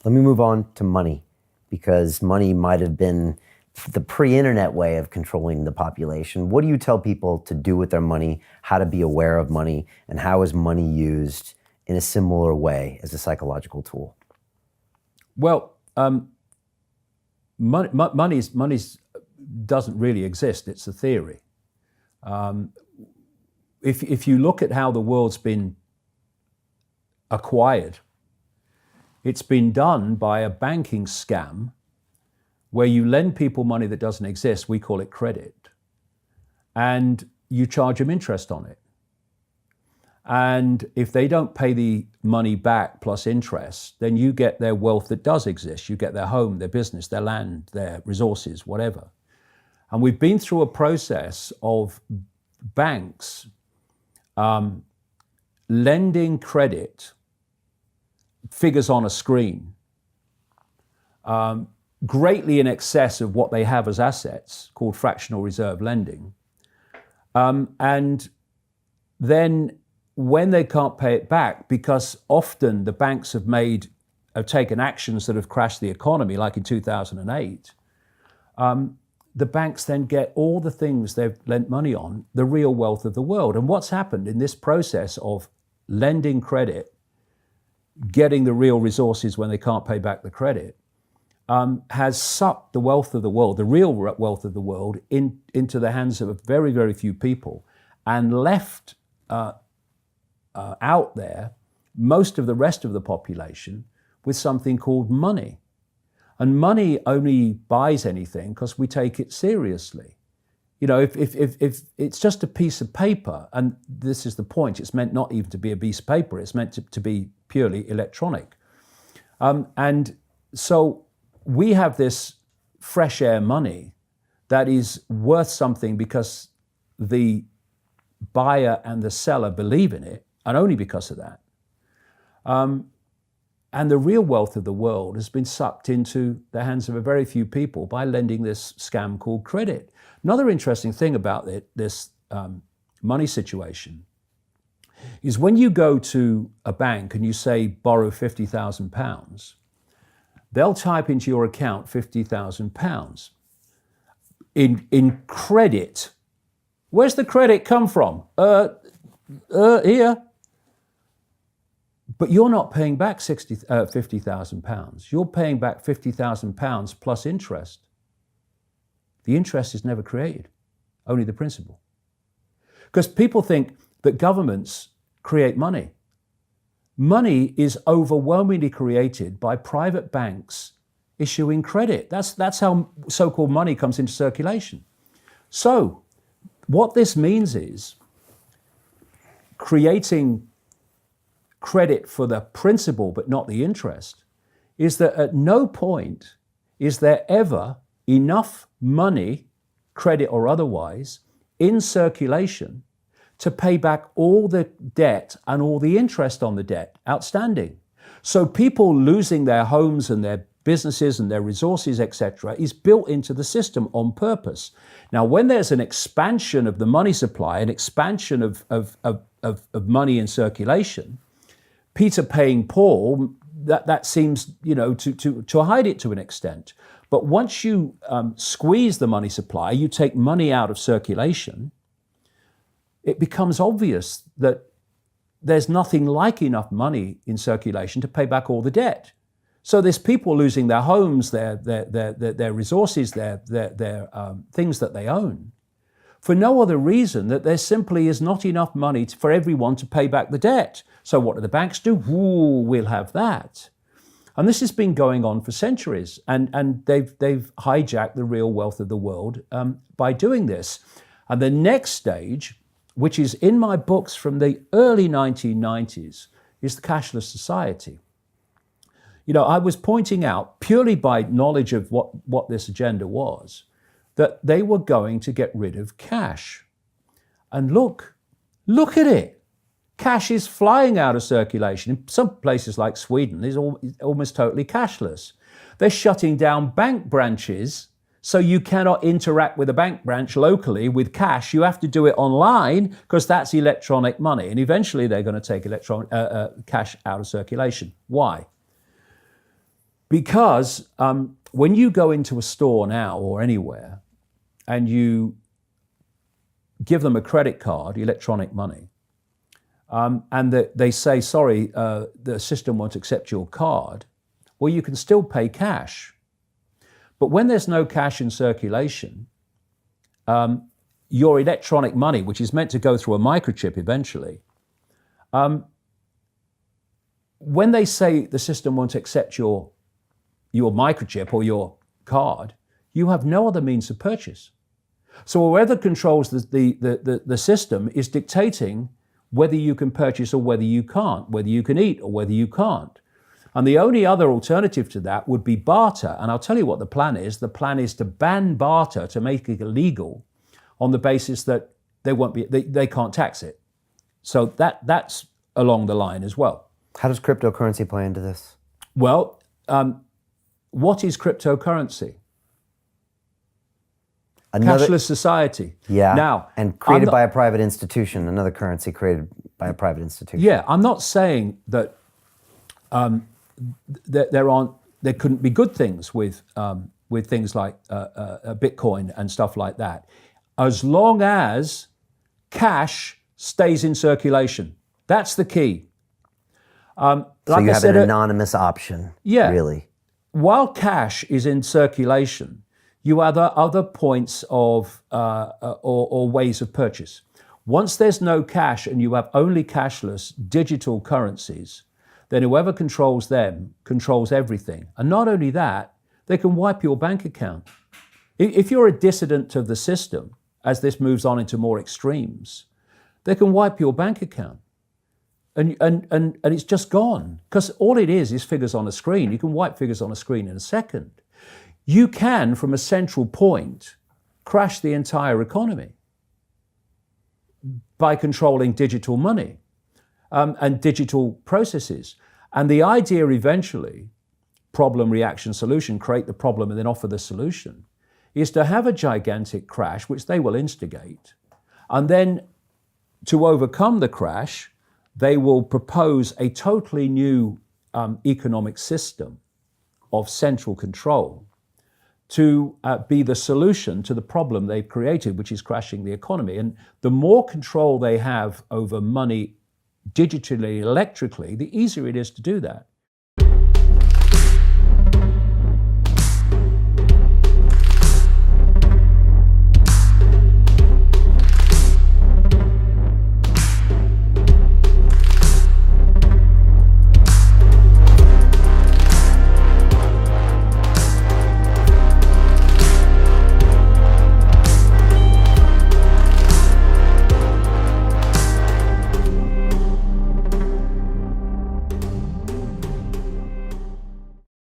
Let me move on to money, because money might have been the pre-internet way of controlling the population. What do you tell people to do with their money, how to be aware of money, and how is money used in a similar way as a psychological tool? Well, money doesn't really exist. It's a theory. If you look at how the world's been acquired, it's been done by a banking scam where you lend people money that doesn't exist. We call it credit. And you charge them interest on it. And if they don't pay the money back plus interest, then you get their wealth that does exist. You get their home, their business, their land, their resources, whatever. And we've been through a process of banks lending credit, figures on a screen, greatly in excess of what they have as assets, called fractional reserve lending. And then when they can't pay it back, because often the banks have taken actions that have crashed the economy, like in 2008, the banks then get all the things they've lent money on, the real wealth of the world. And what's happened in this process of lending credit, getting the real resources when they can't pay back the credit, has sucked the wealth of the world, the real wealth of the world, into the hands of a very, very few people, and left out there most of the rest of the population with something called money. And money only buys anything because we take it seriously. You know, if it's just a piece of paper, and this is the point, it's meant not even to be a piece of paper, it's meant to be purely electronic. And so we have this fresh air money that is worth something because the buyer and the seller believe in it, and only because of that. And the real wealth of the world has been sucked into the hands of a very few people by lending this scam called credit. Another interesting thing about this money situation is when you go to a bank and you say, borrow £50,000, they'll type into your account £50,000 in credit. Where's the credit come from? Here. But you're not paying back £50,000. You're paying back £50,000 plus interest. The interest is never created, only the principal. Because people think that governments create money. Money is overwhelmingly created by private banks issuing credit. That's how so-called money comes into circulation. So what this means is creating credit for the principal but not the interest, is that at no point is there ever enough money, credit or otherwise, in circulation to pay back all the debt and all the interest on the debt outstanding. So people losing their homes and their businesses and their resources, etc., is built into the system on purpose. Now, when there's an expansion of the money supply, an expansion of money in circulation, Peter paying Paul, that seems, to hide it to an extent. But once you squeeze the money supply, you take money out of circulation, it becomes obvious that there's nothing like enough money in circulation to pay back all the debt. So there's people losing their homes, their resources, their things that they own, for no other reason that there simply is not enough money for everyone to pay back the debt. So what do the banks do? Ooh, we'll have that. And this has been going on for centuries, and they've hijacked the real wealth of the world by doing this. And the next stage, which is in my books from the early 1990s, is the cashless society. I was pointing out, purely by knowledge of what this agenda was, that they were going to get rid of cash. And look at it. Cash is flying out of circulation. In some places like Sweden, it's almost totally cashless. They're shutting down bank branches, so you cannot interact with a bank branch locally with cash. You have to do it online because that's electronic money. And eventually they're going to take cash out of circulation. Why? Because when you go into a store now or anywhere and you give them a credit card, electronic money, and they say, sorry, the system won't accept your card, well, you can still pay cash. But when there's no cash in circulation, your electronic money, which is meant to go through a microchip eventually, when they say the system won't accept your microchip or your card, you have no other means of purchase. So whoever controls the system is dictating whether you can purchase or whether you can't, whether you can eat or whether you can't. And the only other alternative to that would be barter. And I'll tell you what the plan is. The plan is to ban barter, to make it illegal on the basis that they can't tax it. So that's along the line as well. How does cryptocurrency play into this? Well, what is cryptocurrency? Cashless society. Yeah. Now, and created by a private institution, another currency created by a private institution. Yeah, I'm not saying that there couldn't be good things with things like Bitcoin and stuff like that, as long as cash stays in circulation. That's the key. So you have an anonymous option. Yeah. Really. While cash is in circulation, you have other points of or ways of purchase. Once there's no cash and you have only cashless digital currencies, then whoever controls them controls everything. And not only that, they can wipe your bank account. If you're a dissident of the system, as this moves on into more extremes, they can wipe your bank account. And it's just gone. Because all it is figures on a screen. You can wipe figures on a screen in a second. You can, from a central point, crash the entire economy by controlling digital money and digital processes. And the idea eventually, problem, reaction, solution, create the problem and then offer the solution, is to have a gigantic crash, which they will instigate. And then to overcome the crash, they will propose a totally new economic system of central control to be the solution to the problem they've created, which is crashing the economy. And the more control they have over money digitally, electrically, the easier it is to do that.